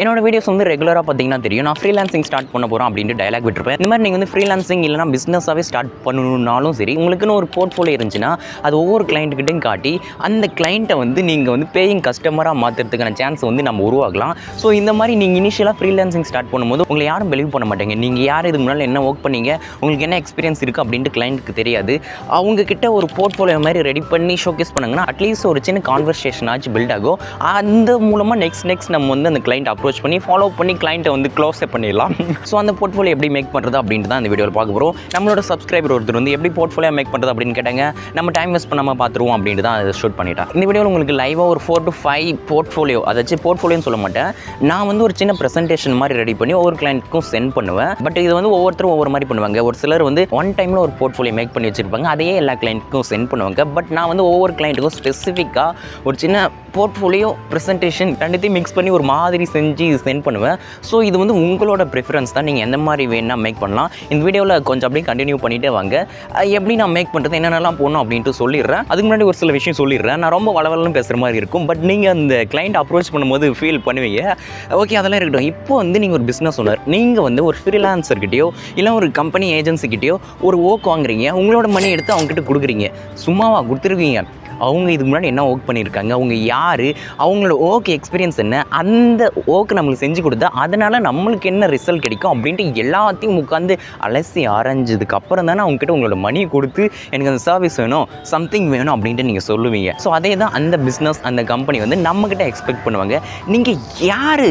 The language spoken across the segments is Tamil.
என்னோட வீடியோஸ் வந்து ரெகுலராக பார்த்தீங்கன்னா தெரியும். நான் ஃப்ரீலான்சிங் ஸ்டார்ட் பண்ண போகிறோம் அப்படின்ட்டு டயலாக் விட்டுருப்பேன். இந்த மாதிரி நீங்கள் வந்து ஃப்ரீலான்சிங் இல்லைனா பிஸ்னஸாகவே ஸ்டார்ட் பண்ணணும்னாலும் சரி, உங்களுக்குன்னு ஒரு போர்ட்ஃபோலியோ இருந்துச்சுன்னா அது ஒவ்வொரு கிளைண்ட்டுக்கிட்டையும் காட்டி அந்த கிளைண்ட்டை வந்து நீங்கள் வந்து பேயிங் கஸ்டமராக மாற்றுறதுக்கான சான்ஸ் வந்து நம்ம உருவாக்கலாம். ஸோ இந்த மாதிரி நீங்கள் இனிஷியலாக ஃப்ரீலான்சிங் ஸ்டார்ட் பண்ணும்போது உங்களை யாரும் பிலீவ் பண்ண மாட்டேங்க. நீங்கள் யார் இதுக்கு முன்னால் என்ன ஒர்க் பண்ணீங்க, உங்களுக்கு என்ன எக்ஸ்பீரியன்ஸ் இருக்குது அப்படின்ட்டு கிளைண்ட்டுக்கு தெரியாது. அவங்கக்கிட்ட ஒரு போர்ட்ஃபோலியோ மாதிரி ரெடி பண்ணி ஷோகேஸ் பண்ணாங்கன்னா அட்லீஸ்ட் ஒரு சின்ன கான்வர்சேஷன் ஆச்சு பில்ட் ஆகும். அந்த மூலமாக நெக்ஸ்ட் நம்ம வந்து அந்த கிளைண்ட் அப்ரோச் பண்ணி ஃபாலோ பண்ணி கிளைண்ட்டை வந்து க்ளோஸே பண்ணிடலாம். ஸோ அந்த போர்ட்ஃபோலியோ எப்படி மேக் பண்ணுறது அப்படின்ட்டு தான் இந்த வீடியோவில் பார்க்க போகிறோம். நம்மளோட சப்ஸ்கிரைபர் ஒருத்தர் வந்து எப்படி போர்ட்ஃபோலியோ மேக் பண்ணுறது அப்படின்னு கேட்டாங்க. நம்ம டைம் வேஸ்ட் பண்ணாமல் பார்த்துருவோம் அப்படின்ட்டு தான் அதை ஷூட் பண்ணிட்டேன். இந்த வீடியோவில் உங்களுக்கு லைவாக ஒரு 4 to 5 போர்ட்ஃபோலியோ, அதாச்சும் போர்ட்ஃபோலியோன்னு சொல்ல மாட்டேன், நான் வந்து ஒரு சின்ன ப்ரெசன்டேஷன் மாதிரி ரெடி பண்ணி ஒவ்வொரு கிளைண்ட்டுக்கும் சென்ட் பண்ணுவேன். பட் இது வந்து ஒவ்வொருத்தரும் ஒவ்வொரு மாதிரி பண்ணுவாங்க. ஒரு சிலர் வந்து ஒன் டைமில் ஒரு போர்ட்ஃபோலியோ மேக் பண்ணி வச்சிருப்பாங்க, அதையே எல்லா கிளைண்ட்டுக்கும் சென்ட் பண்ணுவாங்க. பட் நான் வந்து ஒவ்வொரு கிளைண்ட்டுக்கும் ஸ்பெசிஃபிக்காக ஒரு சின்ன போர்ட்ஃபோலியோ ப்ரெசன்டேஷன் ரெண்டுத்தையும் மிக்ஸ் பண்ணி ஒரு மாதிரி செஞ்சு சென்ட் பண்ணுவேன். ஸோ இது வந்து உங்களோட ப்ரிஃபரன்ஸ் தான், நீங்கள் எந்த மாதிரி வேணால் மேக் பண்ணலாம். இந்த வீடியோவில் கொஞ்சம் அப்படியே கண்டினியூ பண்ணிகிட்டே வாங்க. எப்படி நான் மேக் பண்ணுறது, என்னென்னலாம் போடணும் அப்படின்ட்டு சொல்லிடுறேன். அதுக்கு முன்னாடி ஒரு சில விஷயம் சொல்லிடுறேன். நான் ரொம்ப வளவலன்னு பேசுகிற மாதிரி இருக்கும், பட் நீங்கள் அந்த கிளைண்ட் அப்ரோச் பண்ணும்போது ஃபீல் பண்ணுவீங்க. ஓகே, அதெல்லாம் இருக்கட்டும். இப்போ வந்து நீங்கள் ஒரு பிஸ்னஸ் ஓனர், நீங்கள் வந்து ஒரு ஃப்ரீலான்சர்கிட்டயோ இல்லை ஒரு கம்பெனி ஏஜென்சிக்கிட்டேயோ ஒரு ஒர்க் வாங்குறீங்க. உங்களோட மணி எடுத்து அவங்ககிட்ட கொடுக்குறீங்க. சும்மாவா கொடுத்துருவீங்க? அவங்க இதுக்கு முன்னாடி என்ன ஒர்க் பண்ணியிருக்காங்க, அவங்க யார், அவங்களோட ஒர்க் எக்ஸ்பீரியன்ஸ் என்ன, அந்த ஒர்க் நம்மளுக்கு செஞ்சு கொடுத்தா அதனால் நம்மளுக்கு என்ன ரிசல்ட் கிடைக்கும் அப்படின்ட்டு எல்லாத்தையும் உட்காந்து அலசி ஆராய்ஞ்சதுக்கு அப்புறம் தானே அவங்ககிட்ட உங்களோட மணி கொடுத்து எனக்கு அந்த சர்வீஸ் வேணும், சம்திங் வேணும் அப்படின்ட்டு நீங்கள் சொல்லுவீங்க. ஸோ அதே தான் அந்த பிஸ்னஸ், அந்த கம்பெனி வந்து நம்மக்கிட்ட எக்ஸ்பெக்ட் பண்ணுவாங்க. நீங்கள் யார்,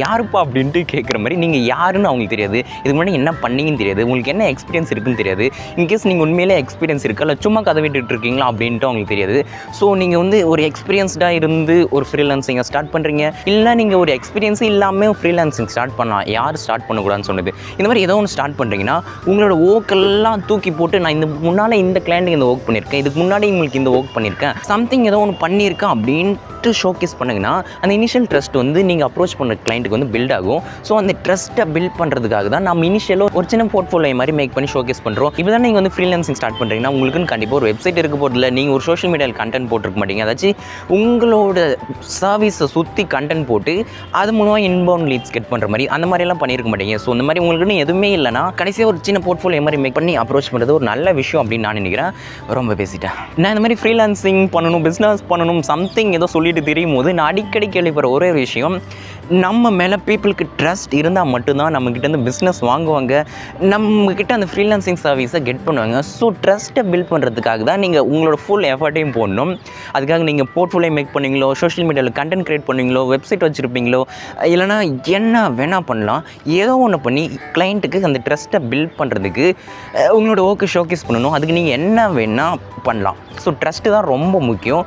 யாருப்பா அப்படின்ட்டு கேட்குற மாதிரி, நீங்கள் யாருன்னு அவங்களுக்கு தெரியாது, இதுக்கு முன்னாடி என்ன பண்ணீங்கன்னு தெரியாது, உங்களுக்கு என்ன எக்ஸ்பீரியன்ஸ் இருக்குன்னு தெரியாது. இன்கேஸ் நீங்கள் உண்மையிலே எக்ஸ்பீரியன்ஸ் இருக்கா இல்லை சும்மா கதை விட்டுட்டு இருக்கீங்களா அப்படின்ட்டு அவங்களுக்கு தெரியாது. ஸோ நீங்கள் வந்து ஒரு எக்ஸ்பீரியன்ஸ்டாக இருந்து ஒரு ஃப்ரீலான்சிங்கை ஸ்டார்ட் பண்ணுறீங்க, இல்லை நீங்கள் ஒரு எக்ஸ்பீரியன்ஸ் இல்லாமல் ஃப்ரீலான்சிங் ஸ்டார்ட் பண்ணலாம். யார் ஸ்டார்ட் பண்ணக்கூடாதுன்னு சொன்னது? இந்த மாதிரி ஏதோ ஒன்று ஸ்டார்ட் பண்ணுறீங்கன்னா உங்களோட ஒர்க்கெல்லாம் தூக்கி போட்டு நான் இந்த முன்னால் இந்த கிளைண்ட்டுக்கு இந்த ஒர்க் பண்ணியிருக்கேன், இதுக்கு முன்னாடி உங்களுக்கு இந்த ஒர்க் பண்ணியிருக்கேன், சம்திங் ஏதோ ஒன்று பண்ணியிருக்கேன் அப்படின்ட்டு ஷோகேஸ் பண்ணுங்கன்னா அந்த இனிஷியல் ட்ரஸ்ட் வந்து நீங்கள் அப்ரோச் பண்ணுற கிளைண்ட்டுக்கு வந்து பில்ட் ஆகும். ஸோ அந்த ட்ரஸ்ட்டை பில்ட் பண்ணுறதுக்காக தான் நம்ம இனிஷியலாக ஒரு சின்ன போர்ட்ஃபோலியோ மாதிரி மேக் பண்ணி ஷோகேஸ் பண்ணுறோம். இப்போ தான் நீங்கள் வந்து ஃப்ரீலான்சிங் ஸ்டார்ட் பண்ணுறீங்கன்னா உங்களுக்குன்னு கண்டிப்பாக ஒரு வெப்சைட் இருக்க போகிறதில்ல, நீங்கள் ஒரு சோஷியல் மீடியாவில் கண்டென்ட் போட்டிருக்க மாட்டீங்க. அதாச்சும் உங்களோட சர்வீஸை சுற்றி கண்டென்ட் போட்டு அது மூலமாக இன்பவுண்ட் லீட்ஸ் கெட் பண்ணுற மாதிரி அந்த மாதிரிலாம் பண்ணியிருக்க மாட்டீங்க. ஸோ இந்த மாதிரி உங்களுக்குன்னு எதுவுமே இல்லைனா கடைசியாக ஒரு சின்ன போர்ட்ஃபோலியோ மாதிரி மேக் பண்ணி அப்ரோச் பண்ணுறது ஒரு நல்ல விஷயம் அப்படின்னு நான் நினைக்கிறேன். ரொம்ப பேசிட்டேன். நான் இந்த மாதிரி ஃப்ரீலான்சிங் பண்ணணும், பிஸ்னஸ் பண்ணணும், சம்திங் ஏதோ சொல்லிட்டு தெரியும் போது நான் அடிக்கடி கேள்விப்படுற ஒரே விஷயம், நம்ம மேலே பீப்புளுக்கு ட்ரஸ்ட் இருந்தால் மட்டும்தான் நம்மக்கிட்ட வந்து பிஸ்னஸ் வாங்குவாங்க, நம்மக்கிட்ட அந்த ஃப்ரீலான்சிங் சர்வீஸை கெட் பண்ணுவாங்க. ஸோ ட்ரஸ்ட்டை பில்ட் பண்ணுறதுக்காக தான் நீங்கள் உங்களோட ஃபுல் எஃபர்ட்டையும் போடணும். அதுக்காக நீங்கள் போர்ட்ஃபோலியோ மேக் பண்ணுவீங்களோ, சோஷியல் மீடியாவில் கண்டென்ட் க்ரியேட் பண்ணுவீங்களோ, வெப்சைட் வச்சுருப்பீங்களோ, இல்லைனா என்ன வேணால் பண்ணலாம். ஏதோ ஒன்று பண்ணி கிளைண்ட்டுக்கு அந்த ட்ரஸ்ட்டை பில்ட் பண்ணுறதுக்கு உங்களோட ஒர்க்கு ஷோகேஸ் பண்ணணும். அதுக்கு நீங்கள் என்ன வேணால் பண்ணலாம். ஸோ ட்ரஸ்ட்டு தான் ரொம்ப முக்கியம்.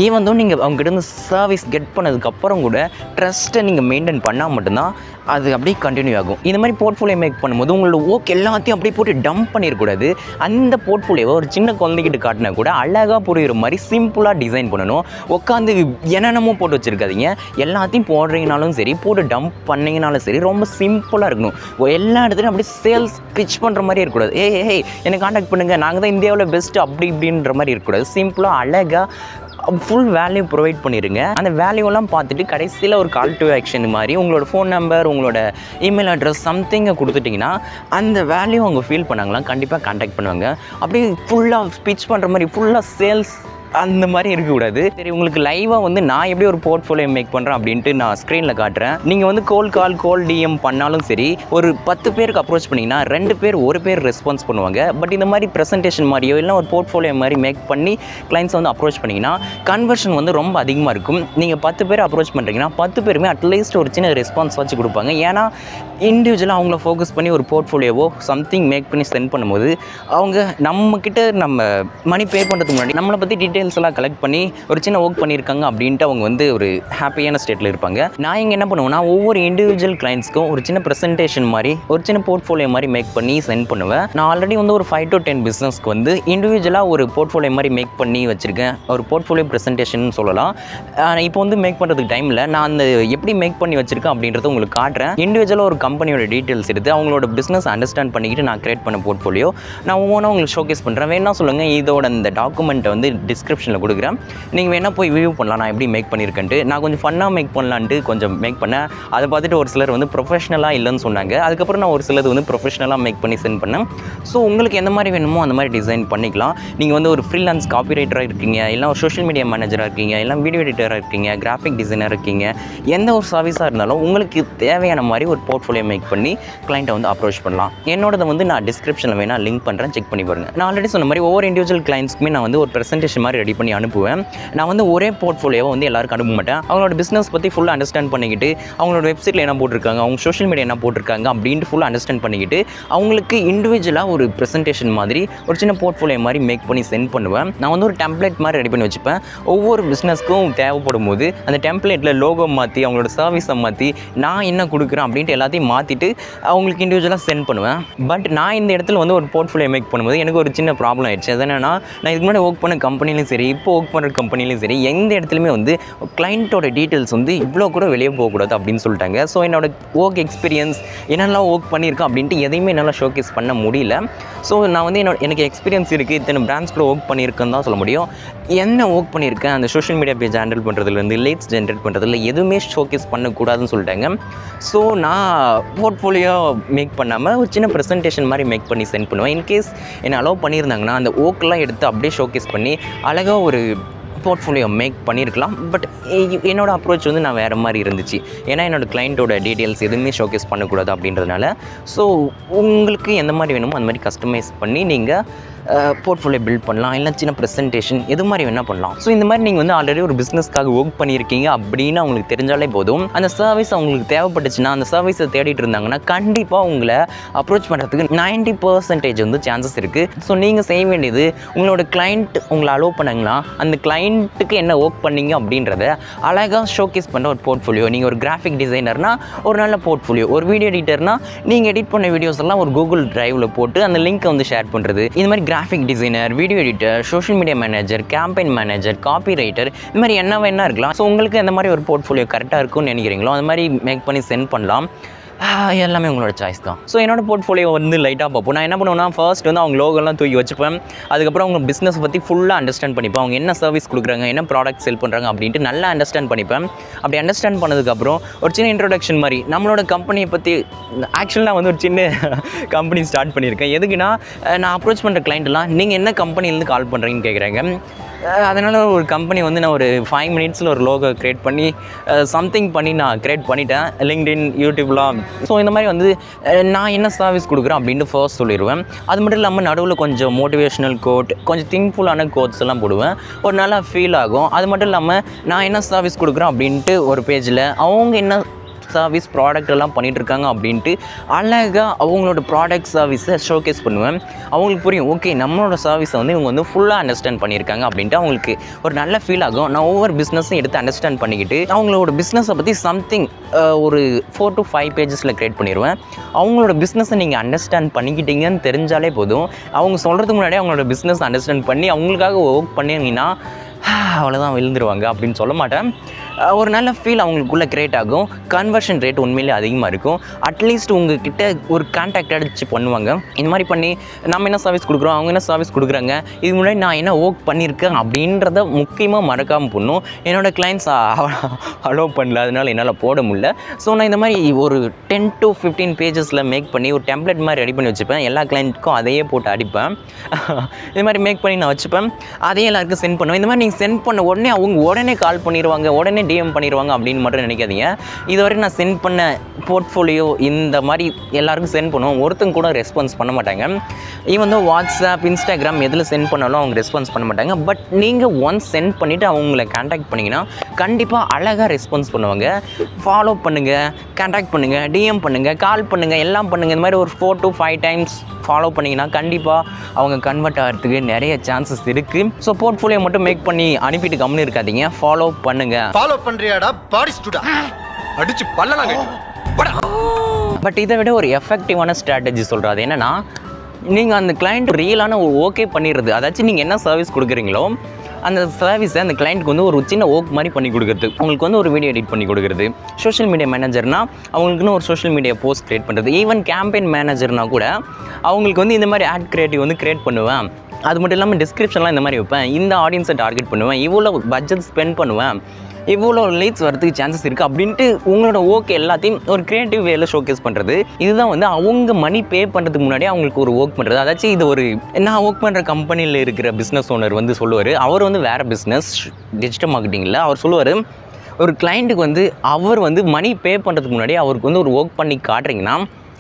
ஈவன் தான் நீங்கள் அவங்ககிட்ட இருந்து சர்வீஸ் கெட் பண்ணதுக்கப்புறம் கூட ட்ரஸ்ட்டை நீங்கள் மெயின்டைன் பண்ணால் மட்டும்தான் அது அப்படியே கண்டினியூ ஆகும். இந்த மாதிரி போர்ட்ஃபோலியோ மேக் பண்ணும்போது உங்களோட ஒர்க் எல்லாத்தையும் அப்படியே போட்டு டம்ப் பண்ணிடக்கூடாது. அந்த போர்ட்ஃபோலியோவை ஒரு சின்ன குழந்தைகிட்ட காட்டினா கூட அழகாக புரியுற மாதிரி சிம்பிளாக டிசைன் பண்ணணும். உட்காந்து என்னென்னமோ போட்டு வச்சுருக்காதீங்க. எல்லாத்தையும் போடுறீங்கனாலும் சரி, போட்டு டம்ப் பண்ணிங்கனாலும் சரி, ரொம்ப சிம்பிளாக இருக்கணும். எல்லா இடத்துலையும் அப்படியே சேல்ஸ் பிச் பண்ணுற மாதிரி இருக்கக்கூடாது. என்னை காண்டாக்ட் பண்ணுங்கள், நாங்கள் தான் இந்தியாவில் பெஸ்ட்டு அப்படி இப்படின்ற மாதிரி இருக்கக்கூடாது. சிம்பிளாக அழகாக ஃபுல் வேல்யூ ப்ரொவைட் பண்ணிடுங்க. அந்த வேல்யூலாம் பார்த்துட்டு கடைசியில் ஒரு கால் டு ஆக்ஷன் மாதிரி உங்களோட ஃபோன் நம்பர், உங்களோட இமெயில் அட்ரஸ் சம்திங்கை கொடுத்துட்டிங்கன்னா அந்த வேல்யூ அவங்க ஃபீல் பண்ணாங்களாம் கண்டிப்பாக கான்டாக்ட் பண்ணுவாங்க. அப்படியே ஃபுல்லாக ஸ்பீச் பண்ணுற மாதிரி ஃபுல்லாக சேல்ஸ் அந்த மாதிரி இருக்கக்கூடாது. சரி, உங்களுக்கு லைவாக வந்து நான் எப்படி ஒரு போர்ட்ஃபோலியோ மேக் பண்ணுறேன் அப்படின்ட்டு நான் ஸ்க்ரீனில் காட்டுறேன். நீங்கள் வந்து கோல் டிஎம் பண்ணாலும் சரி, ஒரு 10 பேருக்கு அப்ரோச் பண்ணிங்கன்னா 2 பேர் 1 பேர் ரெஸ்பான்ஸ் பண்ணுவாங்க. பட் இந்த மாதிரி ப்ரெசன்டேஷன் மாதிரியோ இல்லை ஒரு போர்ட்ஃபோலியோ மாதிரி மேக் பண்ணி கிளைண்ட்ஸ் வந்து அப்ரோச் பண்ணிங்கன்னா கன்வர்ஷன் வந்து ரொம்ப அதிகமாக இருக்கும். நீங்கள் 10 பேர் அப்ரோச் பண்ணுறீங்கன்னா 10 பேருமே அட்லீஸ்ட் ஒரு சின்ன ரெஸ்பான்ஸ் வச்சு கொடுப்பாங்க. ஏன்னா இண்டிவிஜுவலாக அவங்கள ஃபோக்கஸ் பண்ணி ஒரு போர்ட்ஃபோலியோவோ சம்திங் மேக் பண்ணி சென்ட் பண்ணும்போது அவங்க நம்மக்கிட்ட நம்ம மணி பே பண்ணுறதுக்கு முன்னாடி நம்மளை பற்றி டீட்டெயில் எல்லாம் கலெக்ட் பண்ணி ஒரு சின்ன ஒர்க் பண்ணியிருக்காங்க அப்படின்ட்டு அவங்க வந்து ஒரு ஹாப்பியான ஸ்டேட்டில் இருப்பாங்க. நான் இங்கே என்ன பண்ணுவேன்னா ஒவ்வொரு இண்டிவிஜுவல் கிளைண்ட்ஸ்க்கும் ஒரு சின்ன ப்ரெசன்டேஷன் மாதிரி ஒரு சின்ன போர்ட்ஃபோலியோ மாதிரி மேக் பண்ணி சென்ட் பண்ணுவேன். நான் ஆல்ரெடி வந்து ஒரு 5 to 10 பிஸ்னஸ்க்கு வந்து இண்டிவிஜுவலாக ஒரு போர்ட்ஃபோலியோ மாதிரி மேக் பண்ணி வச்சுருக்கேன். ஒரு போர்ட்ஃபோலியோ ப்ரெசன்டேஷன் சொல்லலாம். இப்போ வந்து மேக் பண்ணுறதுக்கு டைமில் நான் அந்த எப்படி மேக் பண்ணி வச்சுருக்கேன் அப்படின்றத உங்களுக்கு காட்டுறேன். இண்டிவிஜுவலாக ஒரு கம்பெனியோட டீட்டெயில்ஸ் எடுத்து அவங்களோட பிஸ்னஸ் அண்டர்ஸ்டாண்ட் பண்ணிக்கிட்டு நான் கிரியேட் பண்ண போர்ட்ஃபோலியோ நான் ஒவ்வொன்றா உங்களுக்கு ஷோகேஸ் பண்ணுறேன். வேணா சொல்லுங்கள், இதோட இந்த டாக்குமெண்ட்டை வந்து டிஸ்கிரிப்ஷனில் கொடுக்குறேன், நீங்கள் வேணால் போய் வியூ பண்ணலாம் நான் எப்படி மேக் பண்ணியிருக்கேன்ட்டு. நான் கொஞ்சம் ஃபன்னாக மேக் பண்ணலான்ட்டு கொஞ்சம் மேக் பண்ணேன். அதை பார்த்துட்டு ஒரு சிலர் வந்து ப்ரொஃபஷனலாக இல்லைன்னு சொன்னாங்க. அதுக்கப்புறம் நான் ஒரு சிலது வந்து ப்ரொஃபஷனலாக மேக் பண்ணி சென்ட் பண்ணேன். ஸோ உங்களுக்கு எந்த மாதிரி வேணுமோ அந்த மாதிரி டிசைன் பண்ணிக்கலாம். நீங்கள் வந்து ஒரு ஃப்ரீலான்ஸ் காப்பி ரைட்டராக இருக்கீங்க, இல்லை ஒரு சோஷியல் மீடியா மேனேஜராக இருக்கீங்க, இல்லை வீடியோ எடிட்டராக இருக்கீங்க, கிராஃபிக் டிசைனர் இருக்கீங்க, எந்த ஒரு சர்வீஸாக இருந்தாலும் உங்களுக்கு தேவையான மாதிரி ஒரு போர்ட்ஃபோலியோ மேக் பண்ணி கிளைண்ட்டை வந்து அப்ரோச் பண்ணலாம். என்னோடதை வந்து நான் டிஸ்கிரிப்ஷனில் வேணால் லிங்க் பண்ணுறேன், செக் பண்ணி பாருங்கள். நான் ஆல்ரெடி சொன்ன மாதிரி ஒவ்வொரு இண்டிவிஜுவல் கிளைண்ட்ஸ்க்குமே நான் வந்து ஒரு ப்ரெசன்டேஷன் மாதிரி ரெடி பண்ணி அனுப்புவேன். நான் வந்து ஒரே போர்ட்ஃபோலியோவை வந்து எல்லாருக்கும் அனுப்ப மாட்டேன். அவங்களோட பிஸ்னஸ் பற்றி ஃபுல்லாக அண்டர்ஸ்டாண்ட் பண்ணிக்கிட்டு, அவங்களோட வெப்சைட்டில் என்ன போட்டிருக்காங்க, அவங்க சோஷியல் மீடியா என்ன போட்டிருக்காங்க அப்படின்ட்டு ஃபுல்லாக அண்டர்ஸ்டாண்ட் பண்ணிக்கிட்டு அவங்களுக்கு இண்டிவிஜுவலாக ஒரு ப்ரெசன்டேஷன் மாதிரி ஒரு சின்ன போர்ட்ஃபோலியோ மாதிரி மேக் பண்ணி சென்ட் பண்ணுவேன். நான் வந்து ஒரு டெம்ப்ளேட் மாதிரி ரெடி பண்ணி வச்சுப்பேன். ஒவ்வொரு பிஸ்னஸ்க்கும் தேவைப்படும் போது அந்த டெம்ப்ளேட்டில் லோகோ மாற்றி அவங்களோட சர்வீஸை மாற்றி நான் என்ன கொடுக்குறேன் அப்படின்ட்டு எல்லாத்தையும் மாற்றிட்டு அவங்களுக்கு இண்டிவிஜுவலாக சென்ட் பண்ணுவேன். பட் நான் இந்த இடத்துல வந்து ஒரு போர்ட்ஃபோலியோ மேக் பண்ணும்போது எனக்கு ஒரு சின்ன ப்ராப்ளம் ஆயிடுச்சு. அது என்னன்னா, நான் இதுக்கு முன்னாடி ஒர்க் பண்ண கம்பெனிலையும் சரி, இப்போ ஒர்க் பண்ணுற கம்பெனிலையும் சரி, எந்த இடத்துலையுமே வந்து கிளைண்ட்டோட டீட்டெயில்ஸ் வந்து இவ்வளோ கூட வெளியே போகக்கூடாது அப்படின்னு சொல்லிட்டாங்க. ஸோ என்னோட ஒர்க் எக்ஸ்பீரியன்ஸ் என்னெல்லாம் ஒர்க் பண்ணியிருக்கேன் அப்படின்ட்டு எதையுமே என்னால் ஷோகேஸ் பண்ண முடியல. ஸோ நான் வந்து எனக்கு எக்ஸ்பீரியன்ஸ் இருக்குது, இத்தனை பிராண்ட்ஸ் கூட ஒர்க் பண்ணியிருக்கேன்னு தான் சொல்ல முடியும். என்ன ஒர்க் பண்ணியிருக்கேன், அந்த சோஷியல் மீடியா பேஜ் ஹேண்டில் பண்ணுறதுலேருந்து லீட்ஸ் ஜென்ரேட் பண்ணுறதுல எதுவுமே ஷோகேஸ் பண்ணக்கூடாதுன்னு சொல்லிட்டாங்க. ஸோ நான் போர்ட்ஃபோலியோ மேக் பண்ணாமல் ஒரு சின்ன ப்ரெசன்டேஷன் மாதிரி மேக் பண்ணி சென்ட் பண்ணுவேன். இன்கேஸ் என்னை அலோவ் பண்ணியிருந்தாங்கன்னா அந்த ஒர்க்லாம் எடுத்து அப்படியே ஷோகேஸ் பண்ணி அழகாக ஒரு போர்ட்ஃபோலியோ மேக் பண்ணியிருக்கலாம். பட் என்னோடய அப்ரோச் வந்து நான் வேறு மாதிரி இருந்துச்சு. ஏன்னா என்னோடய கிளைண்ட்டோட டீட்டெயில்ஸ் எதுவுமே ஷோகேஸ் பண்ணக்கூடாது அப்படின்றதுனால. ஸோ உங்களுக்கு எந்த மாதிரி வேணுமோ அந்த மாதிரி கஸ்டமைஸ் பண்ணி நீங்கள் போர்ட்ஃபோலியோ பில்ட் பண்ணலாம், இல்லை சின்ன ப்ரெசன்டேஷன் எது மாதிரி வேணால் பண்ணலாம். ஸோ இந்த மாதிரி நீங்கள் வந்து ஆல்ரெடி ஒரு பிஸ்னஸ்க்காக ஒர்க் பண்ணியிருக்கீங்க அப்படின்னு அவங்களுக்கு தெரிஞ்சாலே போதும். அந்த சர்வீஸ் அவங்களுக்கு தேவைப்பட்டுச்சுன்னா, அந்த சர்வீஸை தேடிட்டு இருந்தாங்கன்னா கண்டிப்பாக உங்களை அப்ரோச் பண்ணுறதுக்கு 90% வந்து சான்சஸ் இருக்குது. ஸோ நீங்கள் செய்ய வேண்டியது, உங்களோட கிளைண்ட் உங்களை அலோவ் பண்ணாங்கன்னா அந்த கிளைண்ட்டுக்கு என்ன ஒர்க் பண்ணீங்க அப்படின்றத அழகாக ஷோகேஸ் பண்ணுற ஒரு போர்ட்ஃபோலியோ. நீங்கள் ஒரு கிராஃபிக் டிசைனர்னால் ஒரு நல்ல போர்ட்ஃபோலியோ, ஒரு வீடியோ எடிட்டர்னால் நீங்கள் எடிட் பண்ண வீடியோஸ் எல்லாம் ஒரு கூகுள் டிரைவில் போட்டு அந்த லிங்க்கை வந்து ஷேர் பண்ணுறது. இந்த மாதிரி graphic designer, video editor, social media manager, campaign manager, copywriter, இந்த மாதிரி என்ன வேணா இருக்கலாம். ஸோ உங்களுக்கு எந்த மாதிரி ஒரு போர்ட்ஃபோலியோ கரெக்டாக இருக்கும்னு நினைக்கிறீங்களோ அந்த மாதிரி மேக் பண்ணி சென்ட் பண்ணலாம். எல்லாமே உங்களோட சாய்ஸ் தான். ஸோ என்னோடய போர்ட்ஃபோலியோ வந்து லைட்டாக பார்ப்போம். நான் என்ன பண்ணுவேன்னா, ஃபர்ஸ்ட் வந்து அவங்க லோகோலாம் தூக்கி வச்சுப்பேன். அதுக்கப்புறம் அவங்க பிஸ்னஸ் பற்றி ஃபுல்லாக அண்டர்ஸ்டாண்ட் பண்ணிப்பேன். அவங்க என்ன சர்வீஸ் கொடுக்குறாங்க, என்ன ப்ராடக்ட் செல் பண்ணுறாங்க அப்படின்ட்டு நல்லா அண்டர்ஸ்டாண்ட் பண்ணிப்பேன். அப்படி அண்டர்ஸ்டாண்ட் பண்ணதுக்கப்புறம் ஒரு சின்ன இன்ட்ரோடக்ஷன் மாதிரி நம்மளோட கம்பெனியை பற்றி. ஆக்சுவலாக நான் வந்து ஒரு சின்ன கம்பெனி ஸ்டார்ட் பண்ணியிருக்கேன். எதுக்குன்னா, நான் அப்ரோச் பண்ணுற கிளைண்ட்லாம் நீங்கள் என்ன கம்பெனிலேருந்து கால் பண்ணுறீங்கன்னு கேட்குறாங்க. அதனால் ஒரு கம்பெனி வந்து நான் ஒரு 5 மினிட்ஸில் ஒரு லோகோ க்ரியேட் பண்ணி சம்திங் பண்ணி நான் க்ரியேட் பண்ணிட்டேன், லிங்க்டின், யூடியூப்லாம். ஸோ இந்த மாதிரி வந்து நான் என்ன சர்வீஸ் கொடுக்குறேன் அப்படின்ட்டு ஃபர்ஸ்ட் சொல்லிடுவேன். அது மட்டும் இல்லாமல் நடுவில் கொஞ்சம் மோட்டிவேஷ்னல் கோட், கொஞ்சம் திங்க்ஃபுல்லான கோட்ஸ் எல்லாம் போடுவேன். ஒரு நல்லா ஃபீல் ஆகும். அது மட்டும் இல்லாமல் நான் என்ன சர்வீஸ் கொடுக்குறேன் அப்படின்ட்டு ஒரு பேஜில் அவங்க என்ன சர்வீஸ் ப்ராடக்ட் எல்லாம் பண்ணிகிட்ருக்காங்க அப்படின்ட்டு அழகாக அவங்களோட ப்ராடக்ட் சர்வீஸை ஷோகேஸ் பண்ணுவேன். அவங்களுக்கு புரியும், ஓகே நம்மளோட சர்வீஸை வந்து இவங்க வந்து ஃபுல்லாக அண்டர்ஸ்டாண்ட் பண்ணியிருக்காங்க அப்படின்ட்டு அவங்களுக்கு ஒரு நல்ல ஃபீல் ஆகும். நான் ஒவ்வொரு பிஸ்னஸும் எடுத்து அண்டர்ஸ்டாண்ட் பண்ணிக்கிட்டு அவங்களோட பிஸ்னஸை பற்றி சம்திங் ஒரு 4 to 5 பேஜஸில் க்ரியேட் பண்ணிடுவேன். அவங்களோட பிஸ்னஸை நீங்கள் அண்டர்ஸ்டாண்ட் பண்ணிக்கிட்டீங்கன்னு தெரிஞ்சாலே போதும். அவங்க சொல்கிறதுக்கு முன்னாடியே அவங்களோட பிஸ்னஸ் அண்டர்ஸ்டாண்ட் பண்ணி அவங்களுக்காக ஒர்க் பண்ணிங்கன்னா அவ்வளோதான் விழுந்துருவாங்க அப்படின்னு சொல்ல மாட்டேன். ஒரு நல்ல ஃபீல் அவங்களுக்குள்ளே க்ரியேட் ஆகும். கன்வர்ஷன் ரேட் உண்மையிலே அதிகமாக இருக்கும். அட்லீஸ்ட் உங்ககிட்ட ஒரு கான்டாக்ட் அடித்து பண்ணுவாங்க. இந்த மாதிரி பண்ணி நம்ம என்ன சர்வீஸ் கொடுக்குறோம், அவங்க என்ன சர்வீஸ் கொடுக்குறாங்க, இது முன்னாடி நான் என்ன ஒர்க் பண்ணியிருக்கேன் அப்படின்றத முக்கியமாக மறக்காமல் பண்ணும். என்னோடய கிளைண்ட்ஸ் அலோவ் பண்ணல, அதனால் என்னால் போட முடியல. ஸோ நான் இந்த மாதிரி ஒரு 10 to 15 பேஜஸில் மேக் பண்ணி ஒரு டெம்ப்ளேட் மாதிரி ரெடி பண்ணி வச்சுப்பேன். எல்லா கிளைண்ட்டுக்கும் அதையே போட்டு அடிப்பேன். இது மாதிரி மேக் பண்ணி நான் வச்சுப்பேன். அதையே எல்லாருக்கும் சென்ட் பண்ணுவேன். இந்த மாதிரி நீங்கள் சென்ட் பண்ண உடனே அவங்க உடனே கால் பண்ணிடுவாங்க, உடனே டிஎம் பண்ணிடுவாங்க அப்படின்னு மட்டும் நினைக்காதீங்க. இதுவரை நான் சென்ட் பண்ண போர்ட்ஃபோலியோ இந்த மாதிரி எல்லாருக்கும் சென்ட் பண்ணுவோம். ஒருத்தங்க கூட ரெஸ்பான்ஸ் பண்ண மாட்டாங்க. ஈவன் தான் வாட்ஸ்அப், இன்ஸ்டாகிராம் எதில் சென்ட் பண்ணாலும் அவங்க ரெஸ்பான்ஸ் பண்ண மாட்டாங்க. பட் நீங்கள் ஒன்ஸ் சென்ட் பண்ணிவிட்டு அவங்கள கான்டாக்ட் பண்ணிங்கன்னா கண்டிப்பாக அழகாக ரெஸ்பான்ஸ் பண்ணுவாங்க. ஃபாலோ பண்ணுங்கள், கான்டாக்ட் பண்ணுங்கள், டிஎம் பண்ணுங்கள், கால் பண்ணுங்கள், எல்லாம் பண்ணுங்கள். இந்த மாதிரி ஒரு 4 to 5 டைம்ஸ் ஃபாலோ பண்ணிங்கன்னா கண்டிப்பாக அவங்க கன்வெர்ட் ஆகிறதுக்கு நிறைய சான்சஸ் இருக்குது. ஸோ போர்ட்ஃபோலியோ மட்டும் மேக் பண்ணி அனுப்பிட்டு கம்முன்னு இருக்காதீங்க, ஃபாலோ பண்ணுங்கள். ஃபாலோ பண்ணுறியாடா பாடிஸ்டுடா, அடிச்சு பல்லலாங்க. பட் இதை விட ஒரு எஃபெக்டிவான ஸ்ட்ராட்டஜி சொல்கிறது என்னென்னா, நீங்கள் அந்த கிளைண்ட் ரியலான ஒரு ஓகே பண்ணிடுறது. அதாச்சும் நீங்கள் என்ன சர்வீஸ் கொடுக்குறீங்களோ அந்த சர்வீஸை அந்த கிளைண்ட்டுக்கு வந்து ஒரு சின்ன ஒர்க் மாதிரி பண்ணி கொடுக்குறது. உங்களுக்கு வந்து ஒரு வீடியோ எடிட் பண்ணி கொடுக்குறது. சோஷியல் மீடியா மேனேஜர்னால் அவங்களுக்குன்னு ஒரு சோஷியல் மீடியா போஸ்ட் க்ரியேட் பண்ணுறது. ஈவன் கேம்பெயின் மேனேஜர்னால் கூட அவங்களுக்கு வந்து இந்த மாதிரி ஆட் கிரியேட்டிவ் வந்து க்ரியேட் பண்ணுவேன். அது மட்டும் இல்லாமல் டிஸ்கிரிப்ஷன்லாம் இந்த மாதிரி வைப்பேன், இந்த ஆடியன்ஸை டார்கெட் பண்ணுவேன், இவ்வளோ பட்ஜெட் ஸ்பெண்ட் பண்ணுவேன், இவ்வளோ லீட்ஸ் வரதுக்கு சான்சஸ் இருக்குது அப்படின்ட்டு உங்களோட ஒர்க் எல்லாத்தையும் ஒரு க்ரியேட்டிவ் வேல ஷோகேஸ் பண்ணுறது. இதுதான் வந்து அவங்க மணி பே பண்ணுறதுக்கு முன்னாடி அவங்களுக்கு ஒரு ஒர்க் பண்ணுறது. அதாச்சும் இது ஒரு நான் ஒர்க் பண்ணுற கம்பெனியில் இருக்கிற பிஸ்னஸ் ஓனர் வந்து சொல்லுவார், அவர் வந்து வேறு பிஸ்னஸ் டிஜிட்டல் மார்க்கெட்டிங்கில். அவர் சொல்லுவார், ஒரு கிளைண்ட்டுக்கு வந்து அவர் வந்து மணி பே பண்ணுறதுக்கு முன்னாடி அவருக்கு வந்து ஒரு ஒர்க் பண்ணி காட்டுறீங்கன்னா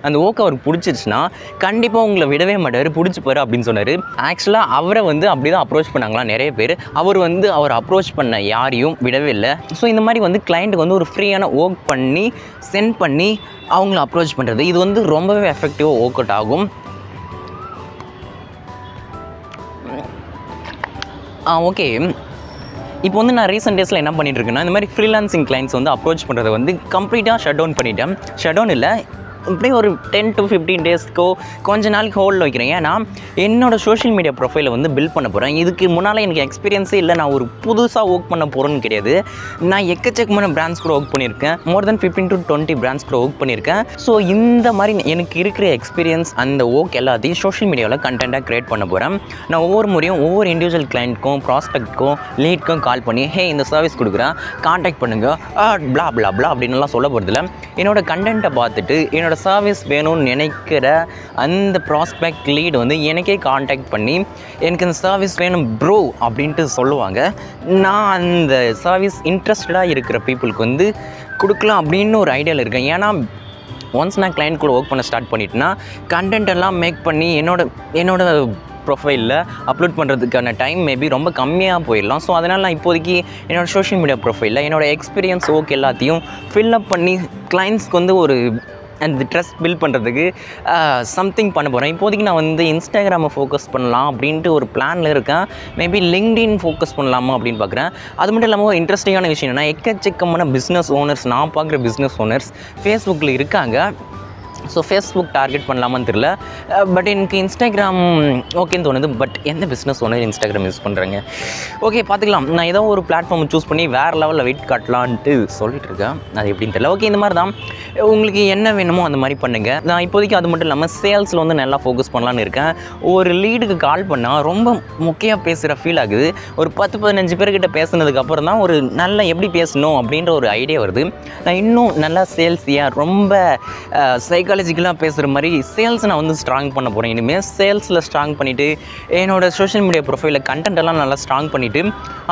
அந்த ஒர்க் அவருக்கு பிடிச்சிருச்சுன்னா கண்டிப்பாக உங்களை விடவே மாட்டார், பிடிச்சிப்பாரு அப்படின்னு சொன்னார். ஆக்சுவலாக அவரை வந்து அப்படி தான் அப்ரோச் பண்ணாங்களா நிறைய பேர். அவர் அப்ரோச் பண்ண யாரையும் விடவே இல்லை. ஸோ இந்த மாதிரி வந்து கிளைண்ட்டுக்கு வந்து ஒரு ஃப்ரீயான ஒர்க் பண்ணி சென்ட் பண்ணி அவங்கள அப்ரோச் பண்ணுறது, இது வந்து ரொம்பவே எஃபெக்டிவாக ஒர்க் அவுட் ஆகும். ஓகே, இப்போ வந்து நான் ரீசெண்ட் டேஸில் என்ன பண்ணிட்டு இருக்கேன்னா, இந்த மாதிரி ஃப்ரீலான்சிங் கிளைண்ட்ஸ் வந்து அப்ரோச் பண்ணுறதை வந்து கம்ப்ளீட்டாக ஷட் டவுன் பண்ணிட்டேன். ஷட் டவுன் இல்லை, இப்படியே ஒரு 10 to 15 டேஸ்க்கோ கொஞ்ச நாளைக்கு ஹோல்டில் வைக்கிறேன். ஏன்னா என்னோடய சோஷியல் மீடியா ப்ரொஃபைலை வந்து பில்ட் பண்ண போகிறேன். இதுக்கு முன்னால் எனக்கு எக்ஸ்பீரியன்ஸே இல்லை, நான் ஒரு புதுசாக ஒர்க் பண்ண போகிறேன்னு கிடையாது. நான் எக்கச்சக்கமான பிராண்ட்ஸ் கூட ஒர்க் பண்ணியிருக்கேன், மோர் தென் 15 to 20 பிராண்ட்ஸ் கூட ஒர்க் பண்ணியிருக்கேன். ஸோ இந்த மாதிரி எனக்கு இருக்கிற எக்ஸ்பீரியன்ஸ் அந்த ஒர்க் எல்லாத்தையும் சோஷியல் மீடியாவில் கண்டென்ட்டாக க்ரியேட் பண்ண போகிறேன். நான் ஒவ்வொரு முறையும் ஒவ்வொரு இண்டிவிஜுவல் கிளைண்ட்க்கும் ப்ராஸ்பெக்ட்க்கும் லீட்க்கும் கால் பண்ணி இந்த சர்வீஸ் கொடுக்குறேன், கான்டாக்ட் பண்ணுங்கள் ப்ளா ப்ளா ப்ளா அப்படின்லாம் சொல்ல போகிறதில்ல. என்னோடய கண்டென்ட்டை பார்த்துட்டு என்னோட சர்வீஸ் வேணும்னு நினைக்கிற அந்த ப்ராஸ்பெக்ட் லீட் வந்து எனக்கே காண்டாக்ட் பண்ணி எனக்கு இந்த சர்வீஸ் வேணும் ப்ரோ அப்படின்ட்டு சொல்லுவாங்க. நான் அந்த சர்வீஸ் இன்ட்ரெஸ்டடாக இருக்கிற பீப்புளுக்கு வந்து கொடுக்கலாம் அப்படின்னு ஒரு ஐடியாவில் இருக்கேன். ஏன்னா ஒன்ஸ் நான் கிளைண்ட் கூட ஒர்க் பண்ண ஸ்டார்ட் பண்ணிட்டேன்னா கண்டென்ட் எல்லாம் மேக் பண்ணி என்னோட ப்ரொஃபைலில் அப்லோட் பண்ணுறதுக்கான டைம் மேபி ரொம்ப கம்மியாக போயிடலாம். ஸோ அதனால் நான் இப்போதைக்கு என்னோடய சோஷியல் மீடியா ப்ரொஃபைலில் என்னோடய எக்ஸ்பீரியன்ஸ் ஒர்க் எல்லாத்தையும் ஃபில்அப் பண்ணி கிளைண்ட்ஸ்க்கு வந்து ஒரு அந்த ட்ரஸ்ட் பில்ட் பண்ணுறதுக்கு சம்திங் பண்ண போகிறேன். இப்போதைக்கு நான் வந்து இன்ஸ்டாகிராமை ஃபோக்கஸ் பண்ணலாம் அப்படின்ட்டு ஒரு பிளானில் இருக்கேன். மேபி லிங்க்டின் ஃபோக்கஸ் பண்ணலாமா அப்படின்னு பார்க்குறேன். அது மட்டும் இல்லாமல் ஒரு இன்ட்ரெஸ்டிங்கான விஷயம் என்னென்னா, எக்கச்சக்கமான பிஸ்னஸ் ஓனர்ஸ், நான் பார்க்குற பிஸ்னஸ் ஓனர்ஸ் ஃபேஸ்புக்கில் இருக்காங்க. ஸோ ஃபேஸ்புக் டார்கெட் பண்ணலாமான்னு தெரியல, பட் எனக்கு இன்ஸ்டாகிராம் ஓகேன்னு தோணுது. பட் எந்த பிஸ்னஸ் ஓனர் இன்ஸ்டாகிராம் யூஸ் பண்ணுறாங்க? ஓகே, பார்த்துக்கலாம். நான் ஏதோ ஒரு பிளாட்ஃபார்ம் சூஸ் பண்ணி வேறு லெவலில் வெயிட் காட்டலான்ட்டு சொல்லிட்டு இருக்கேன். அது எப்படின்னு தெரியல. ஓகே, இந்த மாதிரி தான் உங்களுக்கு என்ன வேணுமோ அந்த மாதிரி பண்ணுங்கள். நான் இப்போதைக்கு அது மட்டும் இல்லாமல் சேல்ஸில் வந்து நல்லா ஃபோக்கஸ் பண்ணலான்னு இருக்கேன். ஒரு லீடுக்கு கால் பண்ணால் ரொம்ப முக்கியமாக பேசுகிற ஃபீல் ஆகுது. ஒரு 10-15 பேர்கிட்ட பேசுனதுக்கப்புறம் தான் ஒரு நல்ல எப்படி பேசணும் அப்படின்ற ஒரு ஐடியா வருது. நான் இன்னும் நல்லா சேல்ஸியாக ரொம்ப சைக்காலஜிக்கலாக பேசுகிற மாதிரி சேல்ஸ் நான் வந்து ஸ்ட்ராங் பண்ண போகிறேன். இனிமேல் சேல்ஸில் ஸ்ட்ராங் பண்ணிவிட்டு என்னோடய சோஷியல் மீடியா ப்ரொஃபைலில் கண்டென்ட் எல்லாம் நல்லா ஸ்ட்ராங் பண்ணிவிட்டு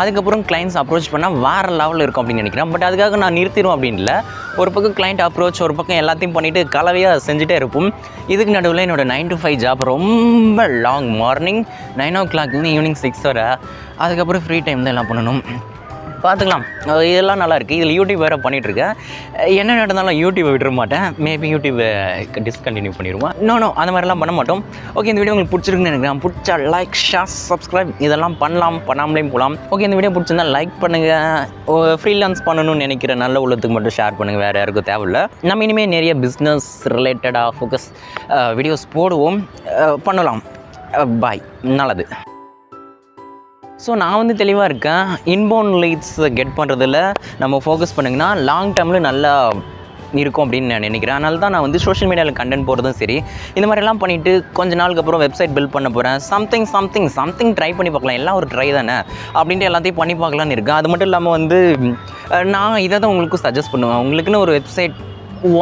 அதுக்கப்புறம் கிளைண்ட்ஸ் அப்ரோச் பண்ணால் வேறு லெவலில் இருக்கும் அப்படின்னு நினைக்கிறேன். பட் அதுக்காக நான் நிறுத்திடும் அப்படின்னு இல்லை. ஒரு பக்கம் கிளைண்ட் அப்ரோச், ஒரு பக்கம் எல்லாத்தையும் பண்ணிவிட்டு கலவையாக செஞ்சுட்டே இருப்போம். இதுக்கு நடுவில் என்னோடய 9 to 5 ஜாப் ரொம்ப லாங், மார்னிங் 9 o'clock ஈவினிங் 6 வரை. அதுக்கப்புறம் ஃப்ரீ டைம் தான் எல்லாம் பண்ணணும். பார்த்துக்கலாம். இதெல்லாம் நல்லா இருக்குது. இதில் யூடியூப் வேறு பண்ணிகிட்ருக்கேன். என்ன நடந்தாலும் யூடியூப்பை விட்டுற மாட்டேன். மேபி யூடியூப்பை டிஸ்கண்டினியூ பண்ணிடுவோம். நோ அந்த மாதிரிலாம் பண்ண மாட்டோம். ஓகே, இந்த வீடியோ உங்களுக்கு பிடிச்சிருக்குன்னு நினைக்கிறேன். பிடிச்சா லைக், ஷேர், சப்ஸ்கிரைப் இதெல்லாம் பண்ணலாம், பண்ணாமலேயும் போகலாம். ஓகே, இந்த வீடியோ பிடிச்சிருந்தா லைக் பண்ணுங்கள். ஃப்ரீலான்ஸ் பண்ணணும்னு நினைக்கிற நல்ல உள்ளத்துக்கு மட்டும் ஷேர் பண்ணுங்கள், வேறு யாருக்கும் தேவையில்லை. நம்ம இனிமேல் நிறைய பிஸ்னஸ் ரிலேட்டடாக ஃபோக்கஸ் வீடியோஸ் போடுவோம், பண்ணலாம். பாய், நல்லது. ஸோ நான் வந்து தெளிவாக இருக்கேன். இன்பவுண்ட் லீட்ஸ் கெட் பண்ணுறதில் நம்ம ஃபோக்கஸ் பண்ணிங்கன்னா லாங் டேர்மில் நல்லா இருக்கும் அப்படின்னு நான் நினைக்கிறேன். அதனால தான் நான் வந்து சோஷியல் மீடியாவில் கண்டென்ட் போகிறதும் சரி, இந்த மாதிரிலாம் பண்ணிவிட்டு கொஞ்ச நாளுக்கு அப்புறம் வெப்சைட் பில்ட் பண்ண போகிறேன். சம்திங் ட்ரை பண்ணி பார்க்கலாம், எல்லாம் ஒரு ட்ரை தானே அப்படின்ட்டு எல்லாத்தையும் பண்ணி பார்க்கலான்னு இருக்கேன். அது மட்டும் இல்லாமல் வந்து நான் இதை தான் உங்களுக்கும் சஜஸ்ட் பண்ணுவேன். உங்களுக்குன்னு ஒரு website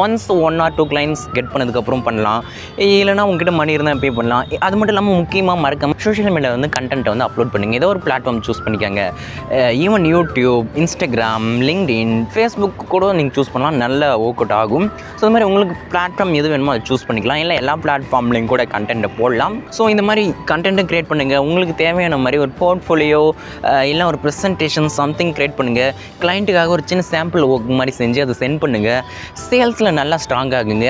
once 1 or 2 clients get பண்ணதுக்கப்புறம் பண்ணலாம், இல்லைனா உங்ககிட்ட மணி இருந்தால் பே பண்ணலாம். அது மட்டும் இல்லாமல் முக்கியமாக மறக்காம சோஷியல் மீடியாவில் வந்து கண்டென்ட்டை வந்து அப்லோட் பண்ணுங்கள். ஏதோ ஒரு பிளாட்ஃபார்ம் சூஸ் பண்ணிக்காங்க. Even YouTube, Instagram, LinkedIn, Facebook கூட நீங்கள் சூஸ் பண்ணலாம், நல்ல ஒர்க் அவுட் ஆகும். ஸோ இந்த மாதிரி உங்களுக்கு பிளாட்ஃபார்ம் எது வேணுமோ அதை சூஸ் பண்ணிக்கலாம், இல்லை எல்லா பிளாட்ஃபார்ம்லையும் கூட கண்டென்ட்டை போடலாம். ஸோ இந்த மாதிரி கண்டென்ட்டை க்ரியேட் பண்ணுங்கள். உங்களுக்கு தேவையான மாதிரி ஒரு போர்ட்ஃபோலியோ இல்லை ஒரு ப்ரெசன்டேஷன் சம்திங் க்ரியேட் பண்ணுங்கள். கிளைண்ட்டுக்காக ஒரு சின்ன சாம்பிள் ஒர்க் மாதிரி செஞ்சு அதை சென்ட் பண்ணுங்கள். சேல்ஸில் நல்லா ஸ்ட்ராங் ஆகுங்க.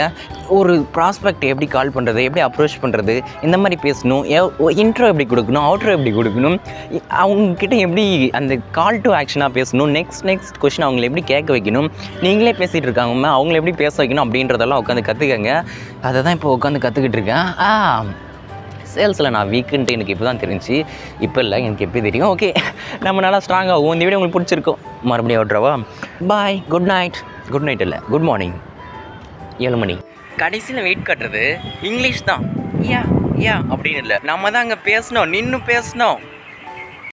ஒரு ப்ராஸ்பெக்ட் எப்படி கால் பண்ணுறது, எப்படி அப்ரோச் பண்ணுறது, இந்த மாதிரி பேசணும். இன்ட்ரோ எப்படி கொடுக்கணும், அவுட்ரோ எப்படி கொடுக்கணும், அவங்கக்கிட்ட எப்படி அந்த கால் டு ஆக்ஷனாக பேசணும், நெக்ஸ்ட் கொஸ்டின் அவங்களை எப்படி கேட்க வைக்கணும், நீங்களே பேசிகிட்டு இருக்காங்க அவங்கள எப்படி பேச வைக்கணும் அப்படின்றதெல்லாம் உட்காந்து கற்றுக்கங்க. அதை தான் இப்போ உட்காந்து கற்றுக்கிட்டு இருக்கேன். சேல்ஸில் நான் வீக்குன்ட்டு எனக்கு இப்போ தான் தெரிஞ்சு. இப்போ இல்லை, எனக்கு எப்போ தெரியும். ஓகே, நம்ம நல்லா ஸ்ட்ராங்காகும். இந்த வீடியோ உங்களுக்கு பிடிச்சிருக்கும். மறுபடியும் ஓட்டுறவா? பாய், குட் நைட். குட் நைட் இல்லை, குட் மார்னிங். 7 மணி. கடைசியில் வெயிட் கட்டுறது இங்கிலீஷ் தான். யா அப்படின்னு இல்லை, நம்ம தான் அங்கே பேசணும், நின்று பேசணும்.